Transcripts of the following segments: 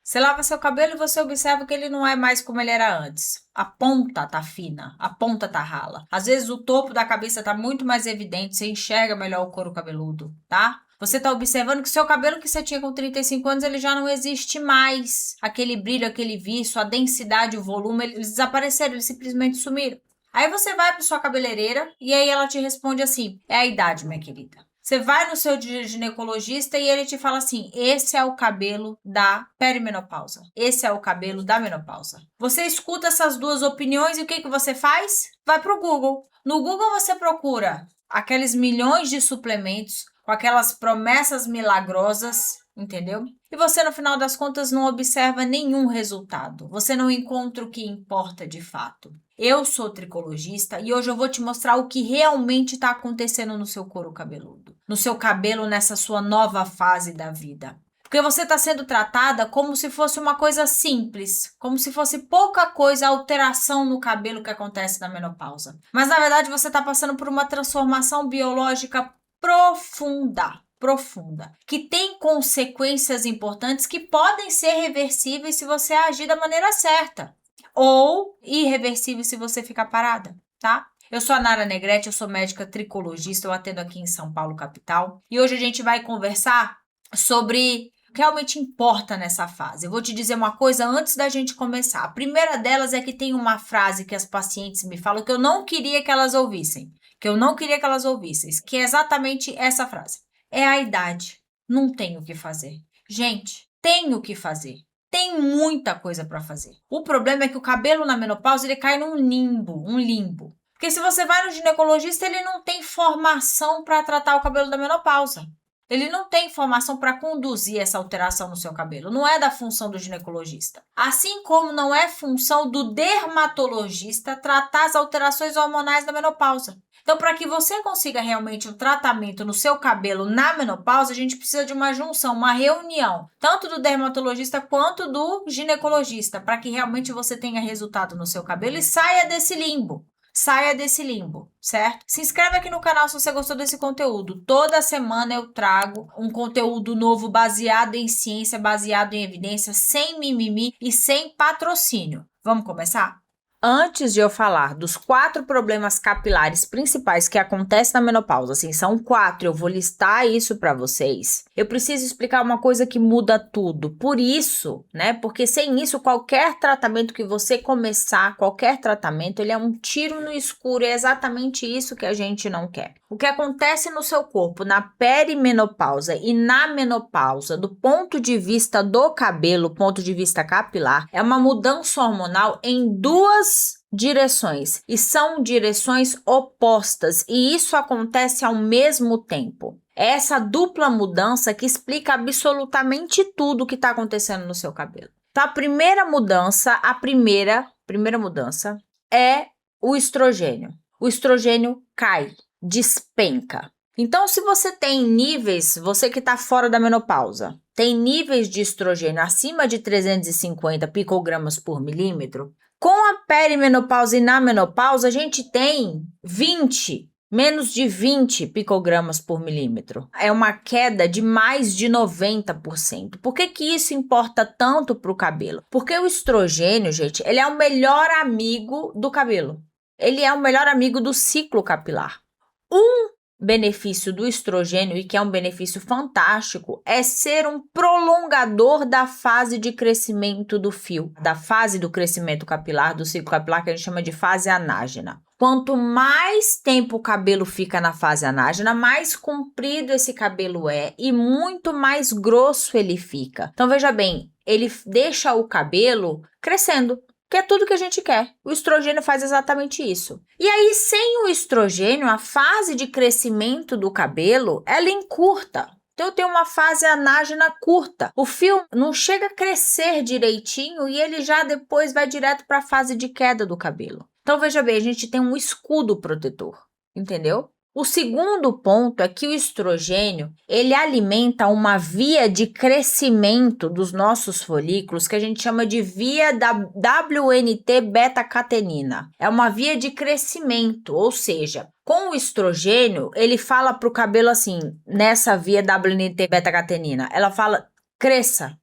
Você lava seu cabelo e você observa que ele não é mais como ele era antes. A ponta tá fina, a ponta tá rala. Às vezes o topo da cabeça tá muito mais evidente, você enxerga melhor o couro cabeludo, tá? Você tá observando que o seu cabelo que você tinha com 35 anos, ele já não existe mais. Aquele brilho, aquele viço, a densidade, o volume, eles desapareceram, eles simplesmente sumiram. Aí você vai para sua cabeleireira e aí ela te responde assim: é a idade, minha querida. Você vai no seu ginecologista e ele te fala assim: esse é o cabelo da perimenopausa. Esse é o cabelo da menopausa. Você escuta essas duas opiniões e o que que você faz? Vai pro Google. No Google você procura aqueles milhões de suplementos com aquelas promessas milagrosas, entendeu? E você, no final das contas, não observa nenhum resultado. Você não encontra o que importa de fato. Eu sou tricologista e hoje eu vou te mostrar o que realmente está acontecendo no seu couro cabeludo, no seu cabelo nessa sua nova fase da vida. Porque você está sendo tratada como se fosse uma coisa simples, como se fosse pouca coisa a alteração no cabelo que acontece na menopausa. Mas na verdade você está passando por uma transformação biológica profunda, que tem consequências importantes que podem ser reversíveis se você agir da maneira certa, ou irreversível se você ficar parada, tá? Eu sou a Nara Negrete, eu sou médica tricologista, eu atendo aqui em São Paulo, capital, e hoje a gente vai conversar sobre o que realmente importa nessa fase. Eu vou te dizer uma coisa antes da gente começar. A primeira delas é que tem uma frase que as pacientes me falam que eu não queria que elas ouvissem, que é exatamente essa frase. É a idade. Não tenho o que fazer. Gente, tenho o que fazer. Tem muita coisa para fazer. O problema é que o cabelo na menopausa ele cai num limbo, um limbo. Porque se você vai no ginecologista, ele não tem formação para tratar o cabelo da menopausa. Ele não tem formação para conduzir essa alteração no seu cabelo. Não é da função do ginecologista. Assim como não é função do dermatologista tratar as alterações hormonais da menopausa. Então, para que você consiga realmente um tratamento no seu cabelo na menopausa, a gente precisa de uma junção, uma reunião, tanto do dermatologista quanto do ginecologista, para que realmente você tenha resultado no seu cabelo e saia desse limbo. Saia desse limbo, certo? Se inscreve aqui no canal se você gostou desse conteúdo. Toda semana eu trago um conteúdo novo baseado em ciência, baseado em evidência, sem mimimi e sem patrocínio. Vamos começar? Antes de eu falar dos 4 problemas capilares principais que acontecem na menopausa, assim, são 4, eu vou listar isso para vocês. Eu preciso explicar uma coisa que muda tudo. Por isso, né? Porque sem isso, qualquer tratamento que você começar, qualquer tratamento, ele é um tiro no escuro. É exatamente isso que a gente não quer. O que acontece no seu corpo na perimenopausa e na menopausa, do ponto de vista do cabelo, ponto de vista capilar, é uma mudança hormonal em 2 direções e são direções opostas e isso acontece ao mesmo tempo. É essa dupla mudança que explica absolutamente tudo que está acontecendo no seu cabelo. Então, a primeira mudança é o estrogênio. O estrogênio cai, despenca. Então, se você tem níveis, você que está fora da menopausa, tem níveis de estrogênio acima de 350 picogramas por milímetro, com a perimenopausa e na menopausa, a gente tem menos de 20 picogramas por milímetro. É uma queda de mais de 90%. Por que que isso importa tanto para o cabelo? Porque o estrogênio, gente, ele é o melhor amigo do cabelo. Ele é o melhor amigo do ciclo capilar. Um benefício do estrogênio, e que é um benefício fantástico, é ser um prolongador da fase de crescimento do fio, da fase do crescimento capilar, do ciclo capilar, que a gente chama de fase anágena. Quanto mais tempo o cabelo fica na fase anágena, mais comprido esse cabelo é e muito mais grosso ele fica. Então, veja bem, ele deixa o cabelo crescendo, que é tudo que a gente quer. O estrogênio faz exatamente isso. E aí, sem o estrogênio, a fase de crescimento do cabelo, ela encurta. Então, eu tenho uma fase anágena curta. O fio não chega a crescer direitinho e ele já depois vai direto para a fase de queda do cabelo. Então, veja bem, a gente tem um escudo protetor, entendeu? O segundo ponto é que o estrogênio, ele alimenta uma via de crescimento dos nossos folículos que a gente chama de via da WNT beta-catenina. É uma via de crescimento, ou seja, com o estrogênio, ele fala para o cabelo assim, nessa via WNT beta-catenina, ela fala, cresça,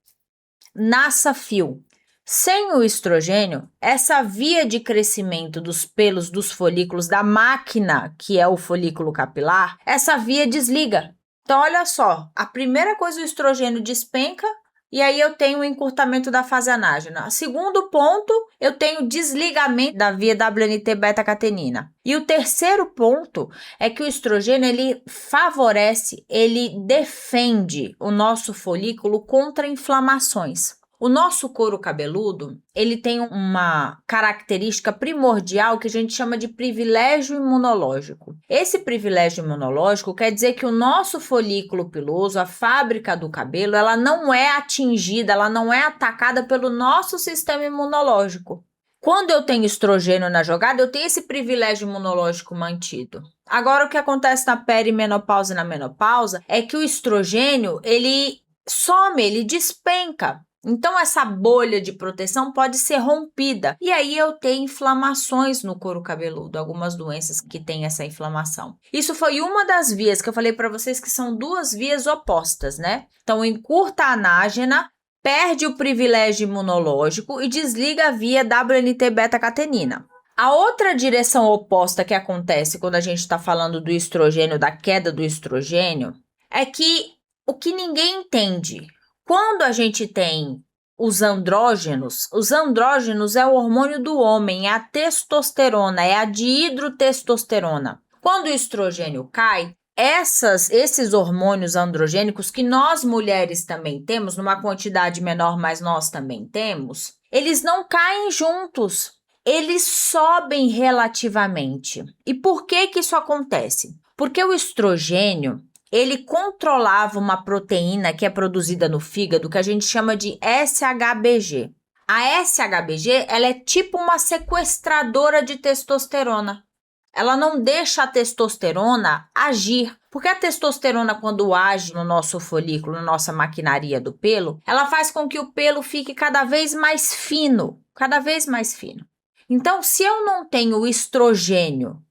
nasça fio. Sem o estrogênio, essa via de crescimento dos pelos dos folículos da máquina, que é o folículo capilar, essa via desliga. Então, olha só, a primeira coisa, o estrogênio despenca, e aí eu tenho o encurtamento da fase anágena. Segundo ponto, eu tenho desligamento da via WNT-beta-catenina. E o terceiro ponto é que o estrogênio, ele favorece, ele defende o nosso folículo contra inflamações. O nosso couro cabeludo, ele tem uma característica primordial que a gente chama de privilégio imunológico. Esse privilégio imunológico quer dizer que o nosso folículo piloso, a fábrica do cabelo, ela não é atingida, ela não é atacada pelo nosso sistema imunológico. Quando eu tenho estrogênio na jogada, eu tenho esse privilégio imunológico mantido. Agora, o que acontece na perimenopausa e na menopausa é que o estrogênio, ele some, ele despenca. Então, essa bolha de proteção pode ser rompida. E aí eu tenho inflamações no couro cabeludo, algumas doenças que têm essa inflamação. Isso foi uma das vias que eu falei para vocês que são duas vias opostas, né? Então, encurta a anágena, perde o privilégio imunológico e desliga a via WNT-beta-catenina. A outra direção oposta que acontece quando a gente está falando do estrogênio, da queda do estrogênio, é que o que ninguém entende... Quando a gente tem os andrógenos é o hormônio do homem, é a testosterona, é a dihidrotestosterona. Quando o estrogênio cai, esses hormônios androgênicos que nós mulheres também temos, numa quantidade menor, mas nós também temos, eles não caem juntos, eles sobem relativamente. E por que isso acontece? Porque o estrogênio, ele controlava uma proteína que é produzida no fígado, que a gente chama de SHBG. A SHBG, ela é tipo uma sequestradora de testosterona. Ela não deixa a testosterona agir, porque a testosterona, quando age no nosso folículo, na nossa maquinaria do pelo, ela faz com que o pelo fique cada vez mais fino, cada vez mais fino. Então, se eu não tenho o estrogênio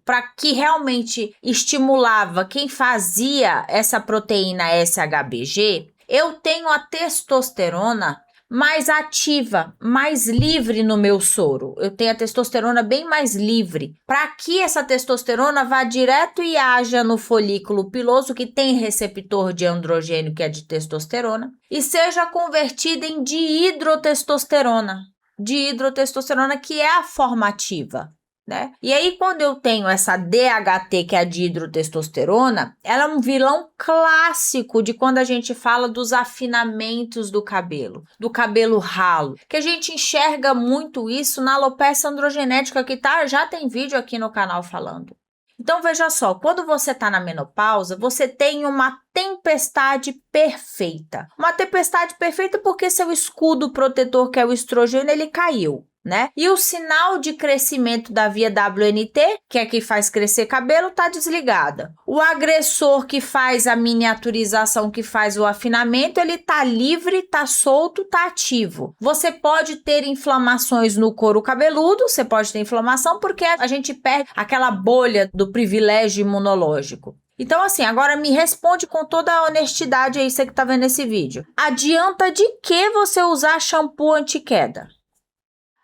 para que realmente estimulava quem fazia essa proteína SHBG, eu tenho a testosterona mais ativa, mais livre no meu soro. Eu tenho a testosterona bem mais livre, para que essa testosterona vá direto e haja no folículo piloso, que tem receptor de androgênio, que é de testosterona, e seja convertida em dihidrotestosterona. Dihidrotestosterona, que é a formativa, né? E aí, quando eu tenho essa DHT, que é a dihidrotestosterona, ela é um vilão clássico de quando a gente fala dos afinamentos do cabelo ralo, que a gente enxerga muito isso na alopecia androgenética, que já tem vídeo aqui no canal falando. Então, veja só, quando você está na menopausa, você tem uma tempestade perfeita. Uma tempestade perfeita porque seu escudo protetor, que é o estrogênio, ele caiu, né? E o sinal de crescimento da via WNT, que é que faz crescer cabelo, está desligada. O agressor que faz a miniaturização, que faz o afinamento, ele está livre, está solto, está ativo. Você pode ter inflamações no couro cabeludo, você pode ter inflamação porque a gente perde aquela bolha do privilégio imunológico. Então, assim, agora me responde com toda a honestidade aí, você que tá vendo esse vídeo. Adianta de que você usar shampoo anti-queda?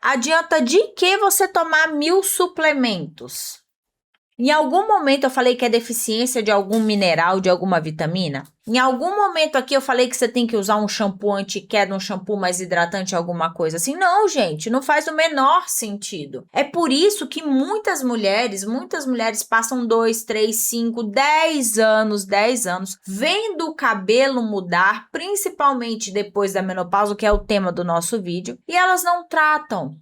Adianta de que você tomar 1000 suplementos? Em algum momento eu falei que é deficiência de algum mineral, de alguma vitamina? Em algum momento aqui eu falei que você tem que usar um shampoo anti-queda, um shampoo mais hidratante, alguma coisa assim? Não, gente, não faz o menor sentido. É por isso que muitas mulheres passam 2, 3, 5, 10 anos vendo o cabelo mudar, principalmente depois da menopausa, que é o tema do nosso vídeo, e elas não tratam.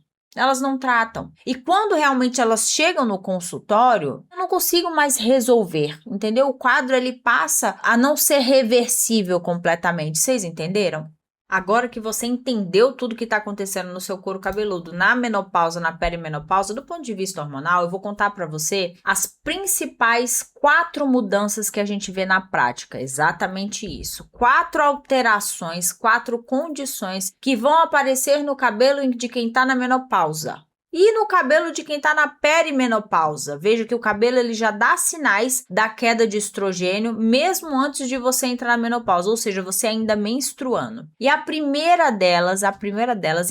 E quando realmente elas chegam no consultório, eu não consigo mais resolver, entendeu? O quadro, ele passa a não ser reversível completamente. Vocês entenderam? Agora que você entendeu tudo que está acontecendo no seu couro cabeludo, na menopausa, na perimenopausa, do ponto de vista hormonal, eu vou contar para você as principais 4 mudanças que a gente vê na prática. Exatamente isso. 4 alterações, 4 condições que vão aparecer no cabelo de quem está na menopausa. E no cabelo de quem está na perimenopausa, veja que o cabelo ele já dá sinais da queda de estrogênio mesmo antes de você entrar na menopausa, ou seja, você ainda menstruando. E a primeira delas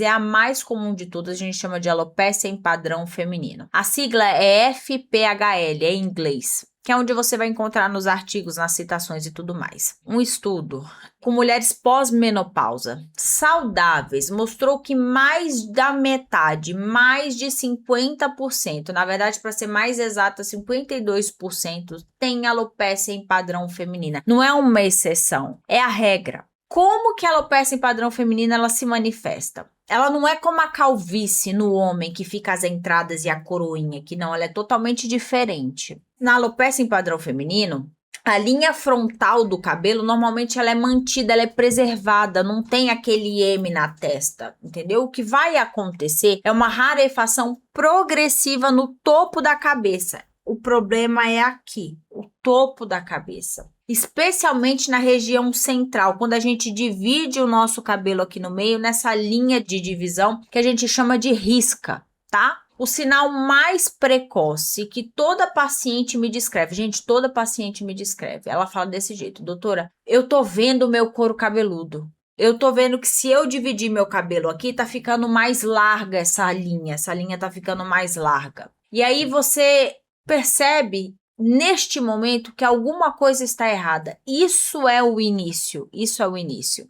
é a mais comum de todas, a gente chama de alopecia em padrão feminino. A sigla é FPHL, é em inglês, que é onde você vai encontrar nos artigos, nas citações e tudo mais. Um estudo com mulheres pós-menopausa saudáveis mostrou que mais da metade, mais de 50%, na verdade, para ser mais exata, 52%, tem alopecia em padrão feminina. Não é uma exceção, é a regra. Como que a alopecia em padrão feminino ela se manifesta? Ela não é como a calvície no homem, que fica as entradas e a coroinha, que não, ela é totalmente diferente. Na alopecia em padrão feminino, a linha frontal do cabelo, normalmente ela é mantida, ela é preservada, não tem aquele M na testa, entendeu? O que vai acontecer é uma rarefação progressiva no topo da cabeça. O problema é aqui, o topo da cabeça. Especialmente na região central, quando a gente divide o nosso cabelo aqui no meio, nessa linha de divisão que a gente chama de risca, tá? O sinal mais precoce que toda paciente me descreve, gente, toda paciente me descreve, ela fala desse jeito: doutora, eu tô vendo o meu couro cabeludo. Eu tô vendo que se eu dividir meu cabelo aqui, tá ficando mais larga essa linha tá ficando mais larga. E aí você percebe neste momento que alguma coisa está errada. Isso é o início.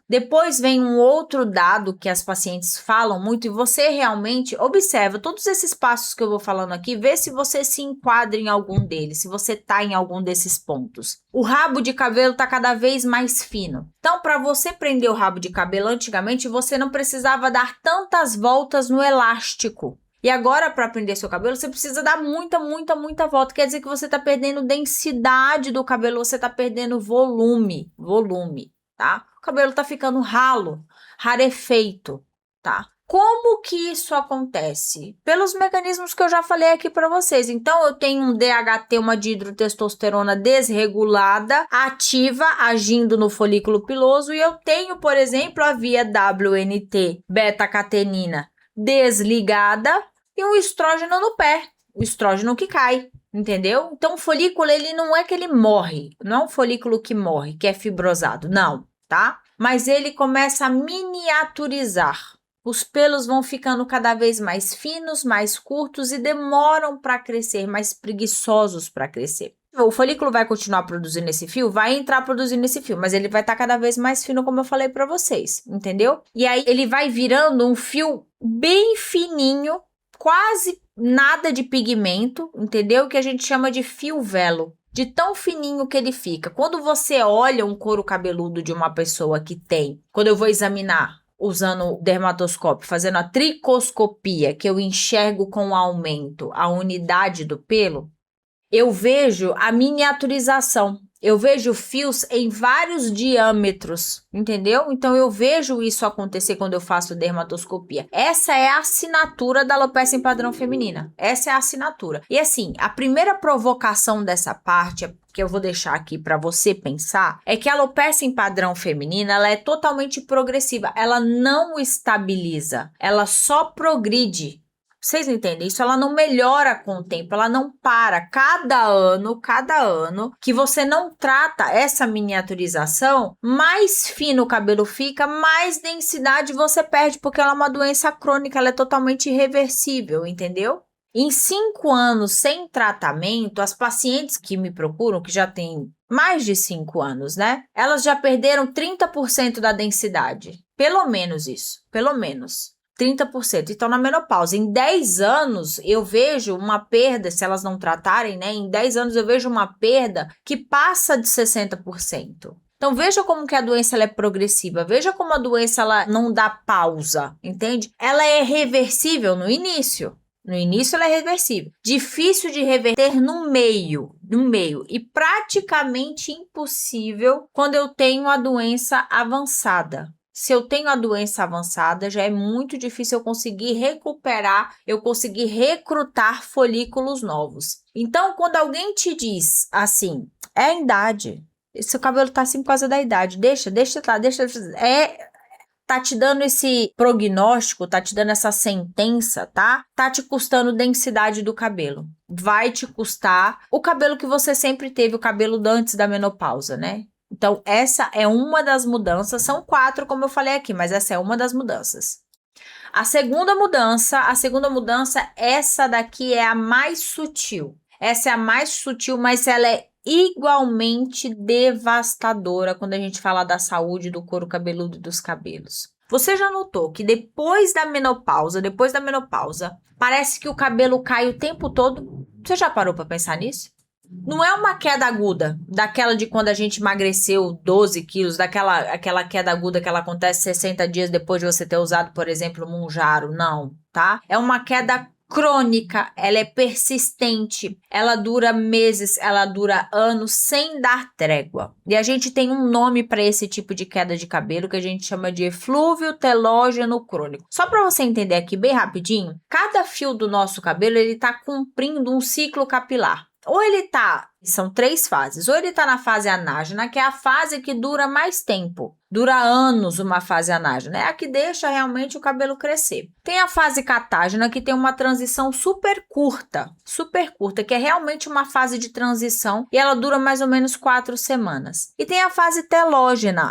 Depois vem um outro dado que as pacientes falam muito e você realmente observa todos esses passos que eu vou falando aqui, vê se você se enquadra em algum deles, se você está em algum desses pontos. O rabo de cabelo está cada vez mais fino. Então, para você prender o rabo de cabelo, antigamente você não precisava dar tantas voltas no elástico. E agora, para prender seu cabelo, você precisa dar muita volta. Quer dizer que você está perdendo densidade do cabelo, você está perdendo volume, tá? O cabelo está ficando ralo, rarefeito, tá? Como que isso acontece? Pelos mecanismos que eu já falei aqui para vocês. Então, eu tenho um DHT, uma dihidrotestosterona desregulada, ativa, agindo no folículo piloso, e eu tenho, por exemplo, a via WNT, beta-catenina, desligada, e um estrógeno no pé, o estrógeno que cai, entendeu? Então o folículo, ele não é que ele morre, não é um folículo que morre, que é fibrosado, não, tá? Mas ele começa a miniaturizar. Os pelos vão ficando cada vez mais finos, mais curtos e demoram para crescer, mais preguiçosos para crescer. O folículo vai continuar produzindo esse fio, vai entrar produzindo esse fio, mas ele vai estar cada vez mais fino, como eu falei para vocês, entendeu? E aí ele vai virando um fio bem fininho, quase nada de pigmento, entendeu? Que a gente chama de fio velo, de tão fininho que ele fica. Quando você olha um couro cabeludo de uma pessoa que tem, quando eu vou examinar usando o dermatoscópio, fazendo a tricoscopia, que eu enxergo com aumento a unidade do pelo, eu vejo a miniaturização. Eu vejo fios em vários diâmetros, entendeu? Então, eu vejo isso acontecer quando eu faço dermatoscopia. Essa é a assinatura da alopecia em padrão feminina. Essa é a assinatura. E assim, a primeira provocação dessa parte, que eu vou deixar aqui para você pensar, é que a alopecia em padrão feminina, ela é totalmente progressiva. Ela não estabiliza, ela só progride. Vocês entendem? Isso ela não melhora com o tempo, ela não para. Cada ano que você não trata essa miniaturização, mais fino o cabelo fica, mais densidade você perde, porque ela é uma doença crônica, ela é totalmente irreversível, entendeu? Em 5 anos sem tratamento, as pacientes que me procuram, que já têm mais de 5 anos, né? Elas já perderam 30% da densidade. Pelo menos isso, pelo menos. 30%. Então, na menopausa, em 10 anos, eu vejo uma perda, se elas não tratarem, né? Em 10 anos, eu vejo uma perda que passa de 60%. Então, veja como que a doença ela é progressiva. Veja como a doença ela não dá pausa, entende? Ela é reversível no início. No início, ela é reversível. Difícil de reverter no meio. E praticamente impossível quando eu tenho a doença avançada. Se eu tenho a doença avançada, já é muito difícil eu conseguir recuperar, eu conseguir recrutar folículos novos. Então, quando alguém te diz assim, é a idade, seu cabelo tá assim por causa da idade, deixa. tá te dando esse prognóstico, tá te dando essa sentença, tá? Tá te custando densidade do cabelo. Vai te custar o cabelo que você sempre teve, o cabelo antes da menopausa, né? Então, essa é uma das mudanças. São 4, como eu falei aqui, mas essa é uma das mudanças. A segunda mudança, essa daqui é a mais sutil. Essa é a mais sutil, mas ela é igualmente devastadora quando a gente fala da saúde do couro cabeludo e dos cabelos. Você já notou que depois da menopausa, parece que o cabelo cai o tempo todo? Você já parou para pensar nisso? Não é uma queda aguda, daquela de quando a gente emagreceu 12 quilos, aquela queda aguda que ela acontece 60 dias depois de você ter usado, por exemplo, o Mounjaro, não, tá? É uma queda crônica, ela é persistente, ela dura meses, ela dura anos sem dar trégua. E a gente tem um nome para esse tipo de queda de cabelo que a gente chama de eflúvio telógeno crônico. Só para você entender aqui bem rapidinho, cada fio do nosso cabelo ele tá cumprindo um ciclo capilar. Ou ele tá, são 3 fases, ou ele tá na fase anágena, que é a fase que dura mais tempo, dura anos uma fase anágena, é a que deixa realmente o cabelo crescer. Tem a fase catágena, que tem uma transição super curta, que é realmente uma fase de transição e ela dura mais ou menos 4 semanas. E tem a fase telógena,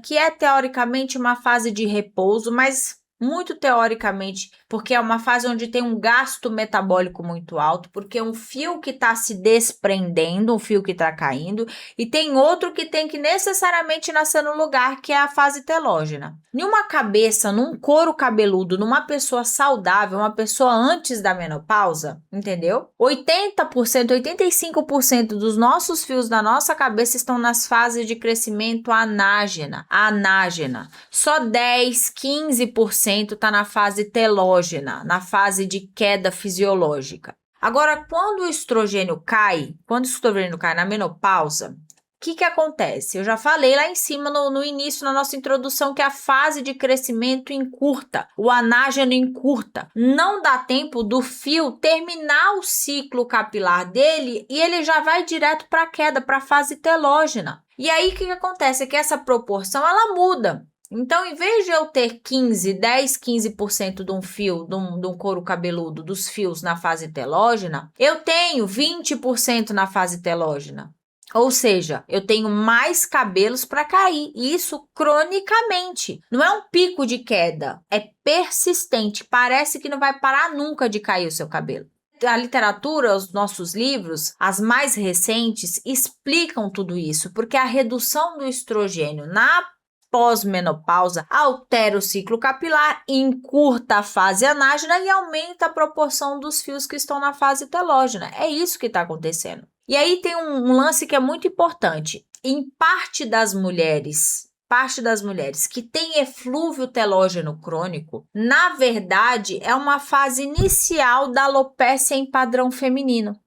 que é teoricamente uma fase de repouso, mas muito teoricamente, porque é uma fase onde tem um gasto metabólico muito alto, porque é um fio que está se desprendendo, um fio que está caindo, e tem outro que tem que necessariamente nascer no lugar, que é a fase telógena. Em uma cabeça, num couro cabeludo, numa pessoa saudável, uma pessoa antes da menopausa, entendeu? 80%, 85% dos nossos fios da nossa cabeça estão nas fases de crescimento anágena. Só 10, 15% está na fase telógena, na fase de queda fisiológica. Agora, quando o estrogênio cai na menopausa, o que acontece? Eu já falei lá em cima no início, na nossa introdução, que a fase de crescimento encurta, o anágeno encurta. Não dá tempo do fio terminar o ciclo capilar dele e ele já vai direto para a queda, para a fase telógena. E aí o que acontece? É que essa proporção ela muda. Então, em vez de eu ter 15% de um fio, de um couro cabeludo, dos fios na fase telógena, eu tenho 20% na fase telógena. Ou seja, eu tenho mais cabelos para cair, e isso cronicamente. Não é um pico de queda, é persistente. Parece que não vai parar nunca de cair o seu cabelo. A literatura, os nossos livros, as mais recentes, explicam tudo isso, porque a redução do estrogênio na pós-menopausa altera o ciclo capilar, encurta a fase anágena e aumenta a proporção dos fios que estão na fase telógena. É isso que está acontecendo. E aí tem um lance que é muito importante. Em parte das mulheres que têm eflúvio telógeno crônico, na verdade, é uma fase inicial da alopécia em padrão feminino.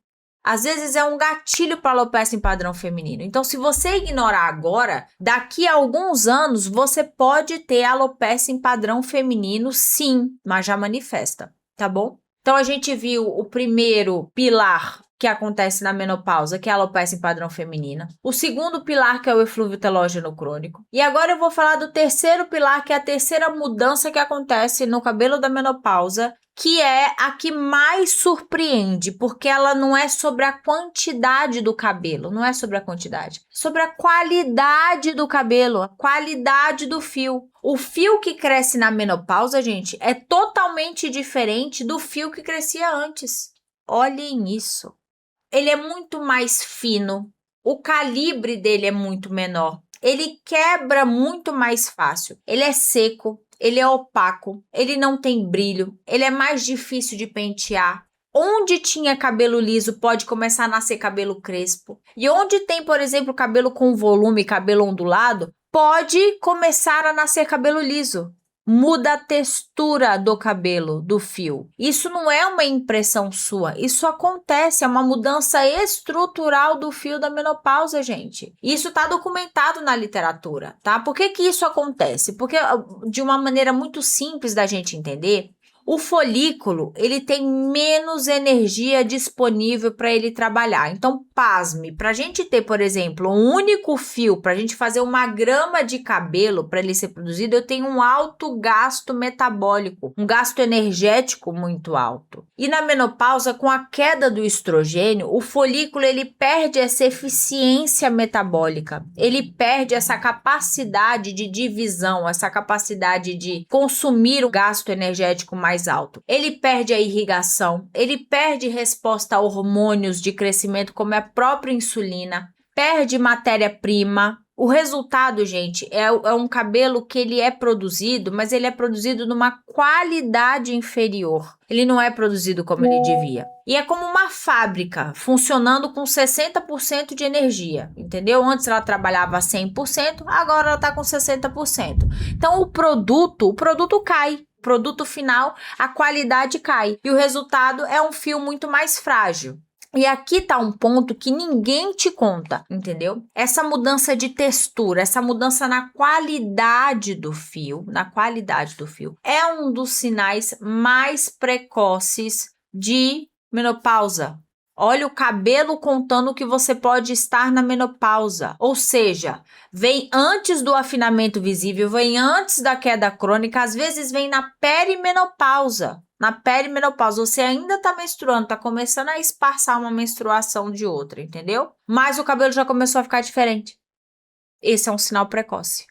Às vezes é um gatilho para alopecia em padrão feminino. Então, se você ignorar agora, daqui a alguns anos você pode ter alopecia em padrão feminino, sim, mas já manifesta, tá bom? Então, a gente viu o primeiro pilar que acontece na menopausa, que é a alopecia em padrão feminina. O segundo pilar, que é o eflúvio telógeno crônico. E agora eu vou falar do terceiro pilar, que é a terceira mudança que acontece no cabelo da menopausa, que é a que mais surpreende, porque ela não é sobre a quantidade do cabelo, não é sobre a quantidade, sobre a qualidade do cabelo, a qualidade do fio. O fio que cresce na menopausa, gente, é totalmente diferente do fio que crescia antes. Olhem isso. Ele é muito mais fino, o calibre dele é muito menor, ele quebra muito mais fácil, ele é seco, ele é opaco, ele não tem brilho, ele é mais difícil de pentear. Onde tinha cabelo liso pode começar a nascer cabelo crespo. E onde tem, por exemplo, cabelo com volume, cabelo ondulado, pode começar a nascer cabelo liso. Muda a textura do cabelo, do fio. Isso não é uma impressão sua, isso acontece, é uma mudança estrutural do fio da menopausa, gente. Isso está documentado na literatura, tá? Por que isso acontece? Porque, de uma maneira muito simples da gente entender, O folículo, ele tem menos energia disponível para ele trabalhar. Então, pasme, para a gente ter, por exemplo, um único fio, para a gente fazer uma grama de cabelo para ele ser produzido, eu tenho um alto gasto metabólico, um gasto energético muito alto. E na menopausa, com a queda do estrogênio, o folículo ele perde essa eficiência metabólica, ele perde essa capacidade de divisão, essa capacidade de consumir o gasto energético mais alto. Ele perde a irrigação, ele perde resposta a hormônios de crescimento, como a própria insulina, perde matéria-prima. O resultado, gente, é um cabelo que ele é produzido, mas ele é produzido numa qualidade inferior. Ele não é produzido como ele devia. E é como uma fábrica, funcionando com 60% de energia, entendeu? Antes ela trabalhava 100%, agora ela está com 60%. Então, o produto cai. Produto final, a qualidade cai. E o resultado é um fio muito mais frágil. E aqui tá um ponto que ninguém te conta, entendeu? Essa mudança de textura, essa mudança na qualidade do fio, é um dos sinais mais precoces de menopausa. Olha o cabelo contando que você pode estar na menopausa. Ou seja, vem antes do afinamento visível, vem antes da queda crônica, às vezes vem na perimenopausa. Na perimenopausa, você ainda está menstruando, está começando a esparçar uma menstruação de outra, entendeu? Mas o cabelo já começou a ficar diferente. Esse é um sinal precoce.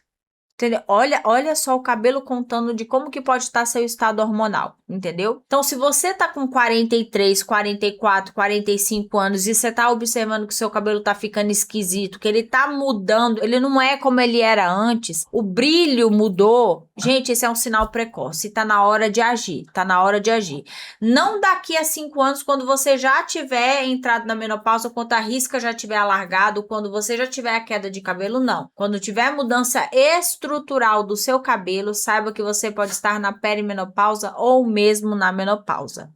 Entendeu? Olha só o cabelo contando de como que pode estar seu estado hormonal, entendeu? Então, se você tá com 43, 44, 45 anos e você tá observando que seu cabelo tá ficando esquisito, que ele tá mudando, ele não é como ele era antes, o brilho mudou, gente, esse é um sinal precoce, tá na hora de agir, Não daqui a 5 anos, quando você já tiver entrado na menopausa, quando a risca já tiver alargado, quando você já tiver a queda de cabelo, não. Quando tiver mudança estrutural do seu cabelo, saiba que você pode estar na perimenopausa ou mesmo na menopausa.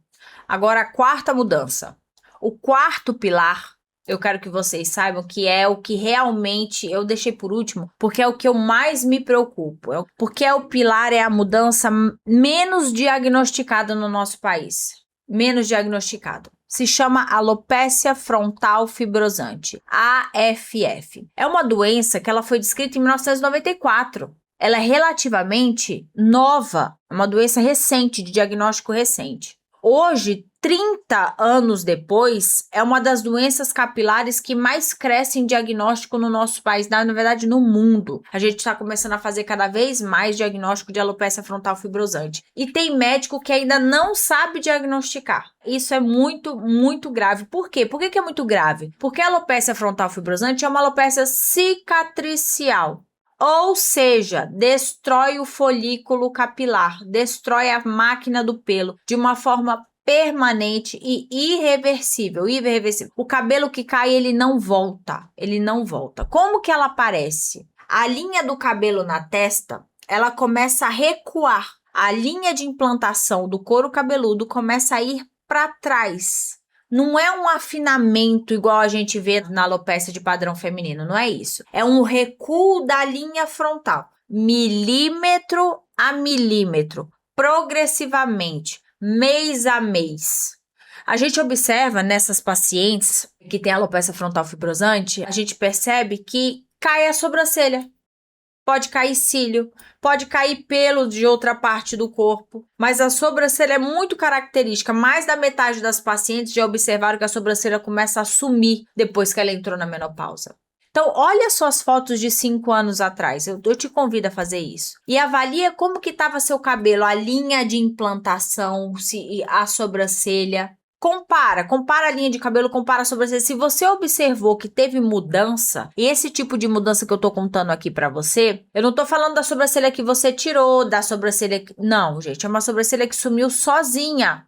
Agora, a quarta mudança. O quarto pilar, eu quero que vocês saibam que é o que realmente eu deixei por último, porque é o que eu mais me preocupo. Porque o pilar é a mudança menos diagnosticada no nosso país. Menos diagnosticada. Se chama alopecia frontal fibrosante, AFF. É uma doença que ela foi descrita em 1994. Ela é relativamente nova, é uma doença recente, de diagnóstico recente. Hoje, 30 anos depois, é uma das doenças capilares que mais cresce em diagnóstico no nosso país, na verdade no mundo. A gente está começando a fazer cada vez mais diagnóstico de alopecia frontal fibrosante. E tem médico que ainda não sabe diagnosticar. Isso é muito, muito grave. Por quê? Por que é muito grave? Porque a alopecia frontal fibrosante é uma alopecia cicatricial. Ou seja, destrói o folículo capilar, destrói a máquina do pelo de uma forma permanente e irreversível. O cabelo que cai, ele não volta. Como que ela aparece? A linha do cabelo na testa, ela começa a recuar. A linha de implantação do couro cabeludo começa a ir para trás. Não é um afinamento igual a gente vê na alopecia de padrão feminino, não é isso. É um recuo da linha frontal, milímetro a milímetro, progressivamente, mês a mês. A gente observa nessas pacientes que têm alopecia frontal fibrosante, a gente percebe que cai a sobrancelha. Pode cair cílio, pode cair pelo de outra parte do corpo, mas a sobrancelha é muito característica. Mais da metade das pacientes já observaram que a sobrancelha começa a sumir depois que ela entrou na menopausa. Então, olha só as fotos de 5 anos atrás, eu te convido a fazer isso. E avalia como que estava seu cabelo, a linha de implantação, a sobrancelha. Compara a linha de cabelo, compara a sobrancelha. Se você observou que teve mudança, e esse tipo de mudança que eu tô contando aqui pra você, eu não tô falando da sobrancelha que você tirou, da sobrancelha que... Não, gente, é uma sobrancelha que sumiu sozinha.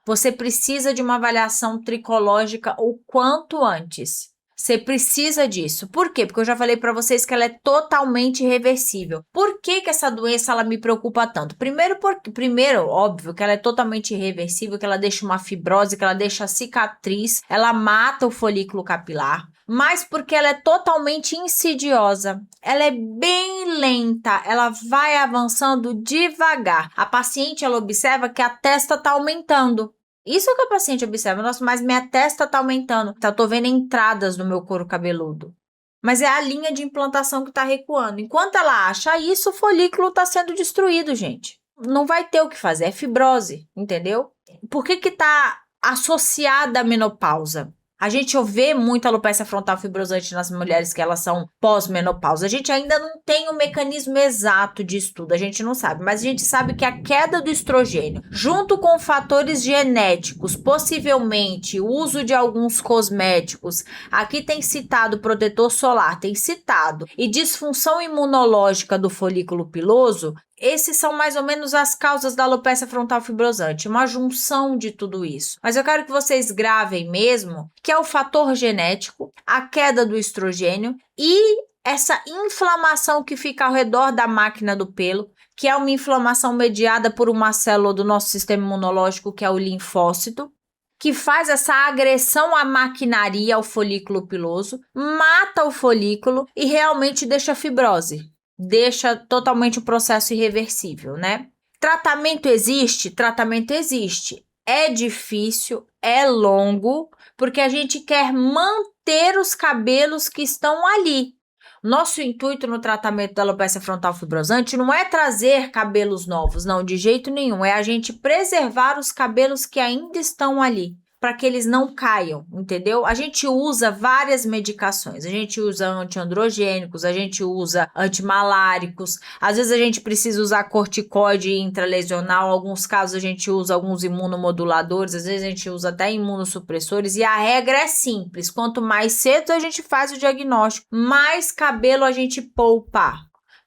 Você precisa de uma avaliação tricológica o quanto antes. Você precisa disso. Por quê? Porque eu já falei para vocês que ela é totalmente reversível. Por que essa doença ela me preocupa tanto? Primeiro, óbvio, que ela é totalmente irreversível, que ela deixa uma fibrose, que ela deixa cicatriz, ela mata o folículo capilar. mas porque ela é totalmente insidiosa. Ela é bem lenta, ela vai avançando devagar. A paciente, ela observa que a testa está aumentando. Isso é o que a paciente observa. Nossa, mas minha testa está aumentando. Então, eu tô vendo entradas no meu couro cabeludo. Mas é a linha de implantação que está recuando. Enquanto ela acha isso, o folículo está sendo destruído, gente. Não vai ter o que fazer, é fibrose, entendeu? Por que está associada à menopausa? A gente vê muito alopecia frontal fibrosante nas mulheres que elas são pós-menopausa. A gente ainda não tem o mecanismo exato de estudo, a gente não sabe, mas a gente sabe que a queda do estrogênio, junto com fatores genéticos, possivelmente o uso de alguns cosméticos, aqui tem citado protetor solar, tem citado, e disfunção imunológica do folículo piloso, esses são mais ou menos as causas da alopecia frontal fibrosante, uma junção de tudo isso. Mas eu quero que vocês gravem mesmo que é o fator genético, a queda do estrogênio e essa inflamação que fica ao redor da máquina do pelo, que é uma inflamação mediada por uma célula do nosso sistema imunológico, que é o linfócito, que faz essa agressão à maquinaria, ao folículo piloso, mata o folículo e realmente deixa fibrose. Deixa totalmente o processo irreversível, né? Tratamento existe? Tratamento existe. É difícil, é longo, porque a gente quer manter os cabelos que estão ali. Nosso intuito no tratamento da alopecia frontal fibrosante não é trazer cabelos novos, não, de jeito nenhum. É a gente preservar os cabelos que ainda estão ali, para que eles não caiam, entendeu? A gente usa várias medicações, a gente usa antiandrogênicos, a gente usa antimaláricos, às vezes a gente precisa usar corticoide intralesional, em alguns casos a gente usa alguns imunomoduladores, às vezes a gente usa até imunossupressores, e a regra é simples, quanto mais cedo a gente faz o diagnóstico, mais cabelo a gente poupa,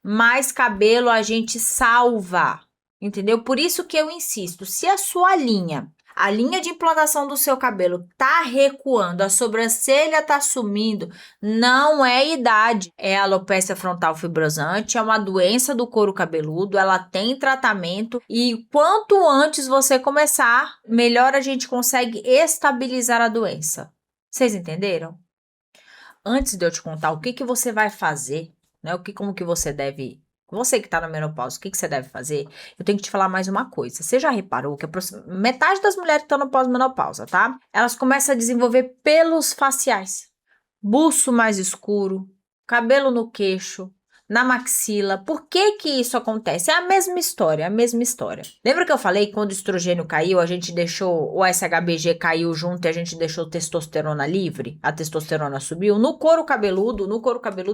mais cabelo a gente salva, entendeu? Por isso que eu insisto, se a sua linha, a linha de implantação do seu cabelo tá recuando, a sobrancelha tá sumindo, não é idade, é alopecia frontal fibrosante, é uma doença do couro cabeludo, ela tem tratamento e quanto antes você começar, melhor a gente consegue estabilizar a doença. Vocês entenderam? Antes de eu te contar o que você vai fazer, né, como que você deve... Você que tá na menopausa, o que você deve fazer? Eu tenho que te falar mais uma coisa. Você já reparou que metade das mulheres que estão na pós-menopausa, tá? Elas começam a desenvolver pelos faciais. Buço mais escuro, cabelo no queixo, na maxila. Por que que isso acontece? É a mesma história, a mesma história. Lembra que eu falei que quando o estrogênio caiu, a gente deixou, o SHBG caiu junto e a gente deixou testosterona livre? A testosterona subiu? No couro cabeludo,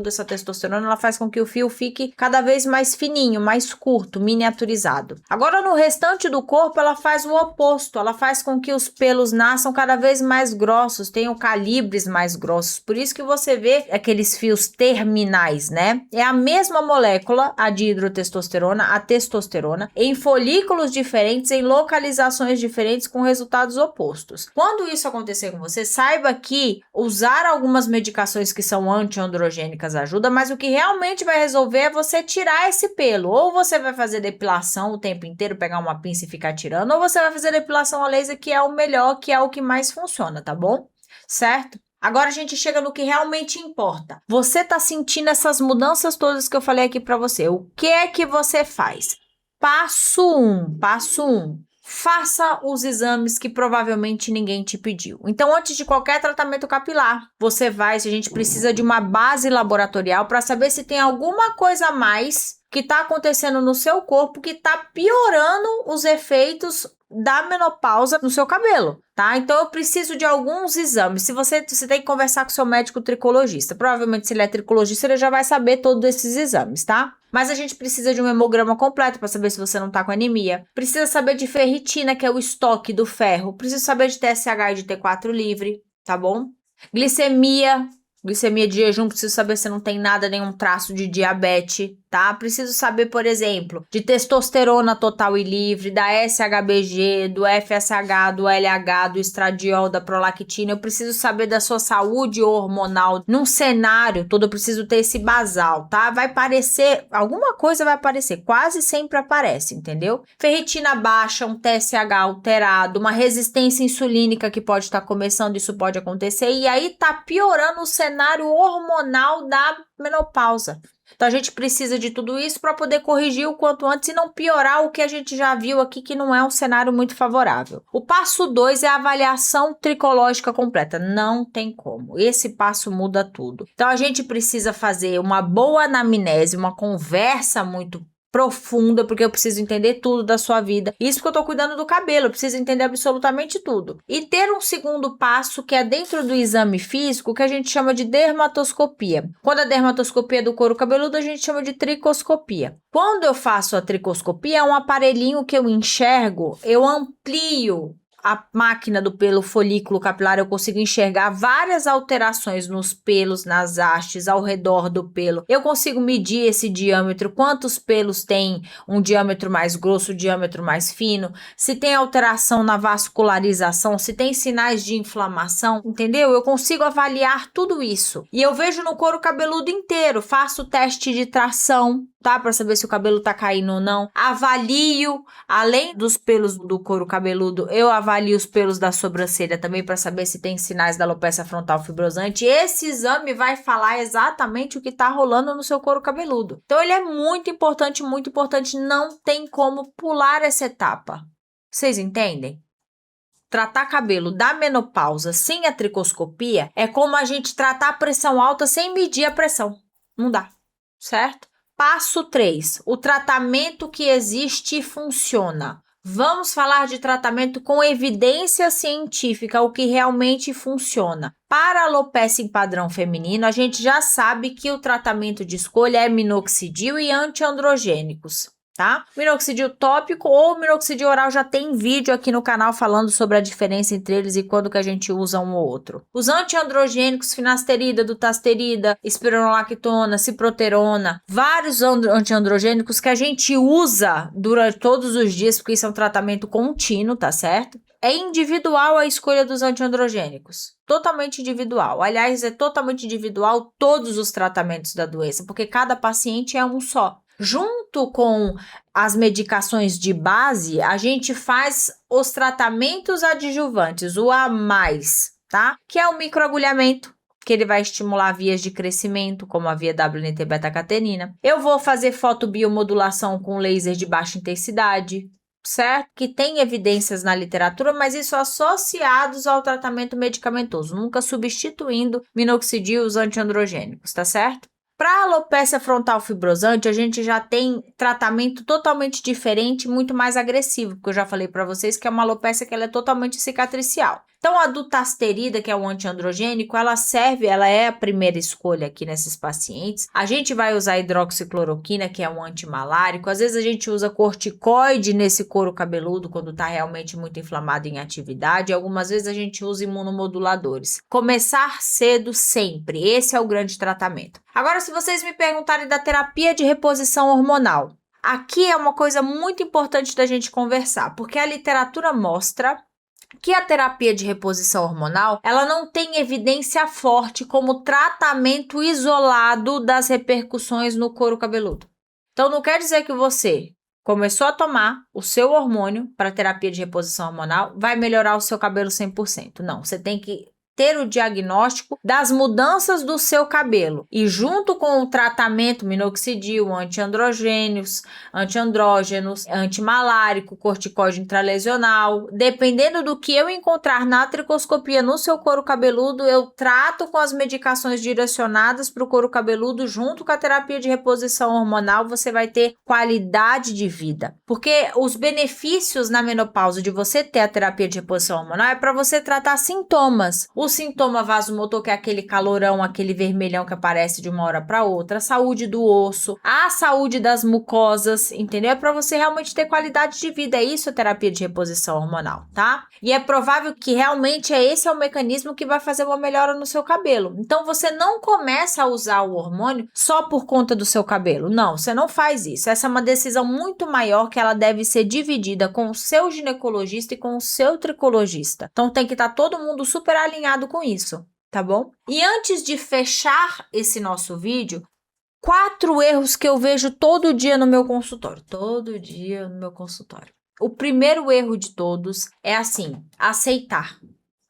essa testosterona ela faz com que o fio fique cada vez mais fininho, mais curto, miniaturizado. Agora no restante do corpo ela faz o oposto, ela faz com que os pelos nasçam cada vez mais grossos, tenham calibres mais grossos. Por isso que você vê aqueles fios terminais, né? É a mesma molécula, a dihidrotestosterona, a testosterona, em folículos diferentes, em localizações diferentes, com resultados opostos. Quando isso acontecer com você, saiba que usar algumas medicações que são antiandrogênicas ajuda, mas o que realmente vai resolver é você tirar esse pelo. Ou você vai fazer depilação o tempo inteiro, pegar uma pinça e ficar tirando, ou você vai fazer depilação a laser, que é o melhor, que é o que mais funciona, tá bom? Certo? Agora a gente chega no que realmente importa. Você tá sentindo essas mudanças todas que eu falei aqui para você. O que é que você faz? Passo 1. Faça os exames que provavelmente ninguém te pediu. Então, antes de qualquer tratamento capilar, você vai, se a gente precisa de uma base laboratorial para saber se tem alguma coisa a mais que está acontecendo no seu corpo que está piorando os efeitos da menopausa no seu cabelo, tá? Então eu preciso de alguns exames. Você tem que conversar com seu médico tricologista. Provavelmente se ele é tricologista, ele já vai saber todos esses exames, tá? Mas a gente precisa de um hemograma completo para saber se você não tá com anemia. Precisa saber de ferritina, que é o estoque do ferro. Precisa saber de TSH e de T4 livre, tá bom? Glicemia de jejum, preciso saber se não tem nada, nenhum traço de diabetes, tá? Preciso saber, por exemplo, de testosterona total e livre, da SHBG, do FSH, do LH, do estradiol, da prolactina. Eu preciso saber da sua saúde hormonal. Num cenário todo, eu preciso ter esse basal, tá? Vai parecer, alguma coisa vai aparecer, quase sempre aparece, entendeu? Ferritina baixa, um TSH alterado, uma resistência insulínica que pode estar começando, isso pode acontecer, e aí tá piorando o cenário hormonal da menopausa. Então a gente precisa de tudo isso para poder corrigir o quanto antes e não piorar o que a gente já viu aqui, que não é um cenário muito favorável. O passo 2 é a avaliação tricológica completa. Não tem como. Esse passo muda tudo. Então a gente precisa fazer uma boa anamnese, uma conversa muito profunda, porque eu preciso entender tudo da sua vida. Isso porque eu tô cuidando do cabelo, eu preciso entender absolutamente tudo. E ter um segundo passo, que é dentro do exame físico, que a gente chama de dermatoscopia. Quando a dermatoscopia é do couro cabeludo, a gente chama de tricoscopia. Quando eu faço a tricoscopia, é um aparelhinho que eu enxergo, eu amplio a máquina do pelo folículo capilar, eu consigo enxergar várias alterações nos pelos, nas hastes, ao redor do pelo. Eu consigo medir esse diâmetro, quantos pelos tem um diâmetro mais grosso, diâmetro mais fino, se tem alteração na vascularização, se tem sinais de inflamação, entendeu? Eu consigo avaliar tudo isso. E eu vejo no couro cabeludo inteiro, faço teste de tração, tá? Para saber se o cabelo tá caindo ou não. Avalio, além dos pelos do couro cabeludo, eu avalio os pelos da sobrancelha também para saber se tem sinais da alopecia frontal fibrosante. Esse exame vai falar exatamente o que tá rolando no seu couro cabeludo. Então ele é muito importante, não tem como pular essa etapa. Vocês entendem? Tratar cabelo da menopausa sem a tricoscopia é como a gente tratar a pressão alta sem medir a pressão. Não dá, certo? Passo 3. O tratamento que existe e funciona. Vamos falar de tratamento com evidência científica, o que realmente funciona. Para a alopecia em padrão feminino, a gente já sabe que o tratamento de escolha é minoxidil e antiandrogênicos, tá? Minoxidil tópico ou minoxidil oral, já tem vídeo aqui no canal falando sobre a diferença entre eles e quando que a gente usa um ou outro. Os antiandrogênicos, finasterida, dutasterida, espironolactona, ciproterona, vários antiandrogênicos que a gente usa durante todos os dias, porque isso é um tratamento contínuo, tá certo? É individual a escolha dos antiandrogênicos. Totalmente individual. Aliás, é totalmente individual todos os tratamentos da doença, porque cada paciente é um só. Junto com as medicações de base, a gente faz os tratamentos adjuvantes, o a mais, tá? Que é o microagulhamento, que ele vai estimular vias de crescimento, como a via WNT beta-catenina. Eu vou fazer fotobiomodulação com laser de baixa intensidade, certo? Que tem evidências na literatura, mas isso associados ao tratamento medicamentoso, nunca substituindo minoxidil e os antiandrogênicos, tá certo? Para alopecia frontal fibrosante, a gente já tem tratamento totalmente diferente, muito mais agressivo, porque eu já falei para vocês que é uma alopecia que ela é totalmente cicatricial. Então, a dutasterida, que é o antiandrogênico, ela é a primeira escolha aqui nesses pacientes. A gente vai usar hidroxicloroquina, que é um antimalárico. Às vezes a gente usa corticoide nesse couro cabeludo quando está realmente muito inflamado em atividade. Algumas vezes a gente usa imunomoduladores. Começar cedo sempre, esse é o grande tratamento. Agora, se vocês me perguntarem da terapia de reposição hormonal, aqui é uma coisa muito importante da gente conversar, porque a literatura mostra que a terapia de reposição hormonal, ela não tem evidência forte como tratamento isolado das repercussões no couro cabeludo. Então, não quer dizer que você começou a tomar o seu hormônio para terapia de reposição hormonal, vai melhorar o seu cabelo 100%. Não, você tem que ter o diagnóstico das mudanças do seu cabelo e junto com o tratamento minoxidil, antiandrogênios, antiandrógenos, antimalárico, corticoide intralesional, dependendo do que eu encontrar na tricoscopia no seu couro cabeludo, eu trato com as medicações direcionadas para o couro cabeludo junto com a terapia de reposição hormonal, você vai ter qualidade de vida, porque os benefícios na menopausa de você ter a terapia de reposição hormonal é para você tratar sintomas. o sintoma vasomotor, que é aquele calorão, aquele vermelhão que aparece de uma hora para outra, a saúde do osso, a saúde das mucosas, entendeu? É para você realmente ter qualidade de vida, é isso a terapia de reposição hormonal, tá? E é provável que realmente esse é o mecanismo que vai fazer uma melhora no seu cabelo. Então você não começa a usar o hormônio só por conta do seu cabelo, não, você não faz isso. Essa é uma decisão muito maior que ela deve ser dividida com o seu ginecologista e com o seu tricologista. Então tem que estar todo mundo super alinhado com isso, tá bom? E antes de fechar esse nosso vídeo, 4 erros que eu vejo todo dia no meu consultório. Todo dia no meu consultório. O primeiro erro de todos é assim, aceitar.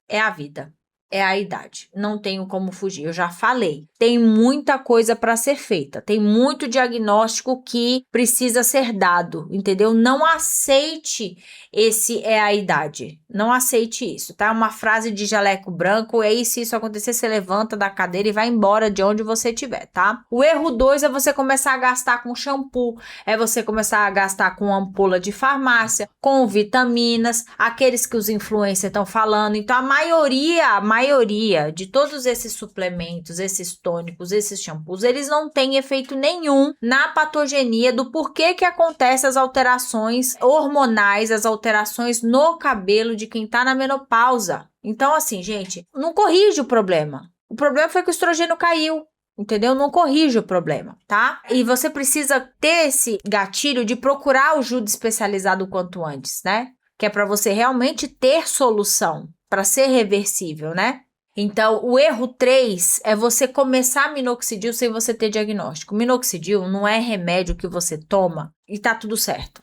É a vida. É a idade, não tenho como fugir, eu já falei. Tem muita coisa para ser feita, tem muito diagnóstico que precisa ser dado, entendeu? Não aceite esse é a idade, não aceite isso, tá? Uma frase de jaleco branco, e aí se isso acontecer, você levanta da cadeira e vai embora de onde você estiver, tá? O erro 2 é você começar a gastar com shampoo, é você começar a gastar com ampola de farmácia, com vitaminas, aqueles que os influencers estão falando. Então a maioria de todos esses suplementos, esses tônicos, esses shampoos, eles não têm efeito nenhum na patogenia do porquê que acontecem as alterações hormonais, as alterações no cabelo de quem tá na menopausa. Então assim, gente, não corrige o problema. O problema foi que o estrogênio caiu. Entendeu? Não corrige o problema, tá? E você precisa ter esse gatilho de procurar o ajuda especializado o quanto antes, né? Que é para você realmente ter solução, para ser reversível, né? Então, o erro 3 é você começar minoxidil sem você ter diagnóstico. Minoxidil não é remédio que você toma e tá tudo certo,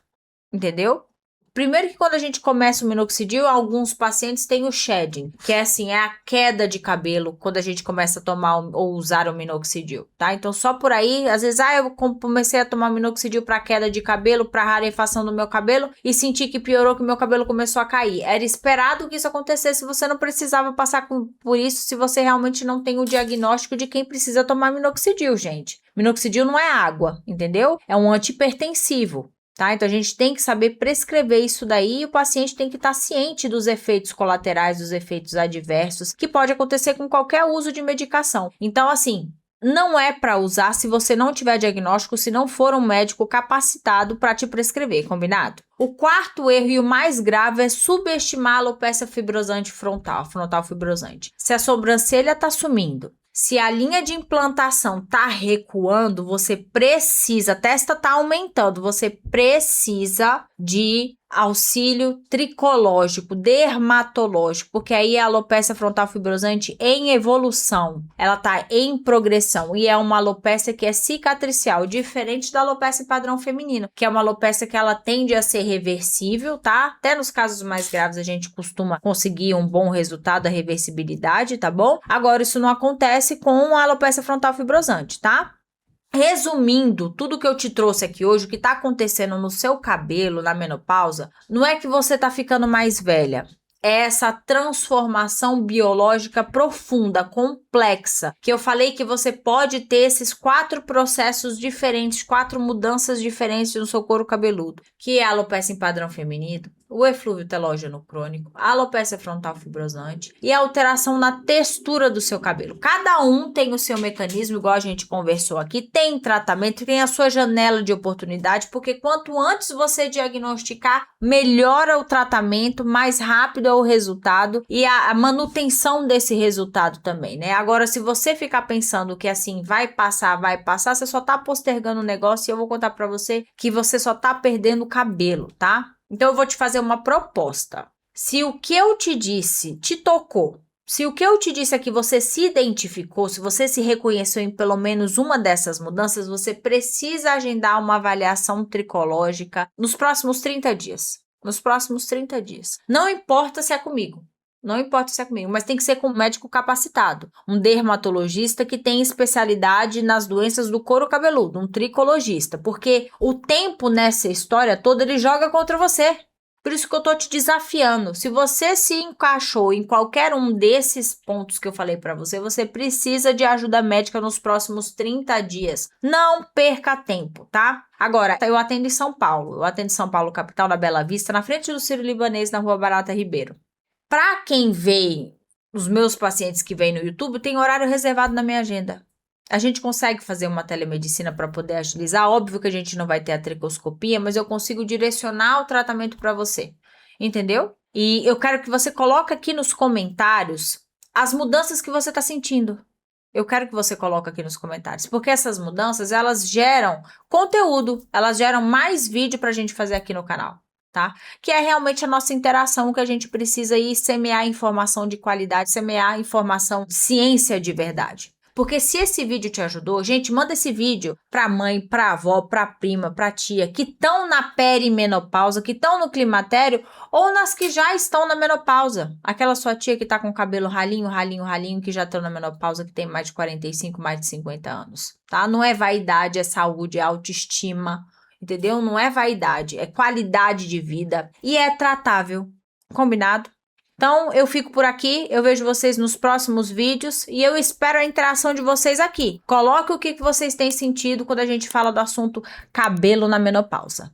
entendeu? Primeiro que quando a gente começa o minoxidil, alguns pacientes têm o shedding, que é assim, é a queda de cabelo quando a gente começa a tomar ou usar o minoxidil, tá? Então só por aí, às vezes, eu comecei a tomar minoxidil para queda de cabelo, para rarefação do meu cabelo e senti que piorou, que meu cabelo começou a cair. Era esperado que isso acontecesse, você não precisava passar por isso se você realmente não tem o diagnóstico de quem precisa tomar minoxidil, gente. Minoxidil não é água, entendeu? É um antihipertensivo. Tá? Então a gente tem que saber prescrever isso daí e o paciente tem que estar ciente dos efeitos colaterais, dos efeitos adversos que pode acontecer com qualquer uso de medicação. Então assim, não é para usar se você não tiver diagnóstico, se não for um médico capacitado para te prescrever, combinado? O quarto erro e o mais grave é subestimar a alopecia fibrosante frontal fibrosante. Se a sobrancelha está sumindo, se a linha de implantação tá recuando, você precisa, a testa tá aumentando, você precisa de auxílio tricológico, dermatológico, porque aí a alopecia frontal fibrosante em evolução, ela tá em progressão e é uma alopecia que é cicatricial, diferente da alopecia padrão feminino, que é uma alopecia que ela tende a ser reversível, tá? Até nos casos mais graves a gente costuma conseguir um bom resultado da reversibilidade, tá bom? Agora isso não acontece com a alopecia frontal fibrosante, tá? Resumindo, tudo que eu te trouxe aqui hoje, o que está acontecendo no seu cabelo na menopausa, não é que você está ficando mais velha. É essa transformação biológica profunda, complexa, que eu falei que você pode ter esses 4 processos diferentes, 4 mudanças diferentes no seu couro cabeludo, que é a alopecia em padrão feminino, o eflúvio telógeno crônico, a alopecia frontal fibrosante e a alteração na textura do seu cabelo. Cada um tem o seu mecanismo, igual a gente conversou aqui, tem tratamento, tem a sua janela de oportunidade, porque quanto antes você diagnosticar, melhora o tratamento, mais rápido é o resultado e a manutenção desse resultado também, né? Agora, se você ficar pensando que assim, vai passar, você só tá postergando o negócio e eu vou contar pra você que você só tá perdendo o cabelo, tá? Então eu vou te fazer uma proposta. Se o que eu te disse te tocou, se o que eu te disse aqui você se identificou, se você se reconheceu em pelo menos uma dessas mudanças, você precisa agendar uma avaliação tricológica nos próximos 30 dias. Nos próximos 30 dias. Não importa se é comigo. Não importa se é comigo, mas tem que ser com um médico capacitado, um dermatologista que tem especialidade nas doenças do couro cabeludo, um tricologista, porque o tempo nessa história toda ele joga contra você. Por isso que eu tô te desafiando. Se você se encaixou em qualquer um desses pontos que eu falei para você, você precisa de ajuda médica nos próximos 30 dias. Não perca tempo, tá? Agora, eu atendo em São Paulo. Eu atendo em São Paulo, capital da Bela Vista, na frente do Sírio-Libanês, na Rua Barata Ribeiro. Para quem veio os meus pacientes que vêm no YouTube têm horário reservado na minha agenda. A gente consegue fazer uma telemedicina para poder agilizar. Óbvio que a gente não vai ter a tricoscopia, mas eu consigo direcionar o tratamento para você. Entendeu? E eu quero que você coloque aqui nos comentários as mudanças que você está sentindo. Eu quero que você coloque aqui nos comentários, porque essas mudanças, elas geram conteúdo, elas geram mais vídeo para a gente fazer aqui no canal, tá? Que é realmente a nossa interação que a gente precisa ir semear informação de qualidade, semear informação, ciência de verdade. Porque se esse vídeo te ajudou, gente, manda esse vídeo pra mãe, pra avó, pra prima, pra tia, que estão na perimenopausa, que estão no climatério, ou nas que já estão na menopausa. Aquela sua tia que tá com cabelo ralinho, que já estão na menopausa, que tem mais de 45, mais de 50 anos, tá? Não é vaidade, é saúde, é autoestima, entendeu? Não é vaidade, é qualidade de vida e é tratável. Combinado? Então, eu fico por aqui, eu vejo vocês nos próximos vídeos e eu espero a interação de vocês aqui. Coloque o que vocês têm sentido quando a gente fala do assunto cabelo na menopausa.